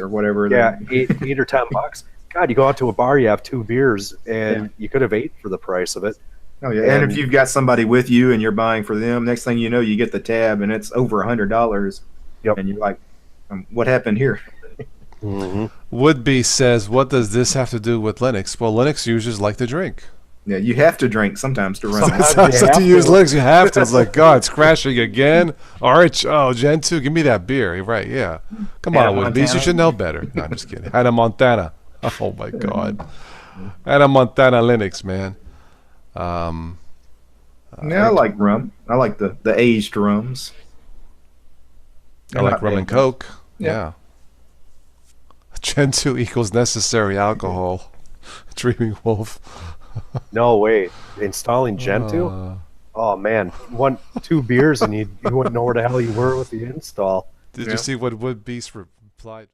or whatever. Yeah, eight or $10. God, you go out to a bar, you have 2 beers, and you could have 8 for the price of it. Oh yeah, and if you've got somebody with you and you're buying for them, next thing you know, you get the tab and it's over $100. Yep. And you're like, what happened here? Woodby says, what does this have to do with Linux? Well, Linux users like to drink. Yeah, you have to drink sometimes to run. Sometimes to use Linux, you have to. It's like, God, it's crashing again. Oh, Gen 2, give me that beer. You're right, yeah. Come on, Woodbees, you should know better. No, I'm just kidding. Hannah Montana. Oh, my God. Hannah Montana Linux, man. Yeah, I like rum. I like the aged rums. I like rum and Coke. Yeah. Gen 2 equals necessary alcohol. Dreaming Wolf. No way. Installing Gentoo? Oh man, 2 beers and you wouldn't know where the hell you were with the install. Did you see what Woodbeast replied?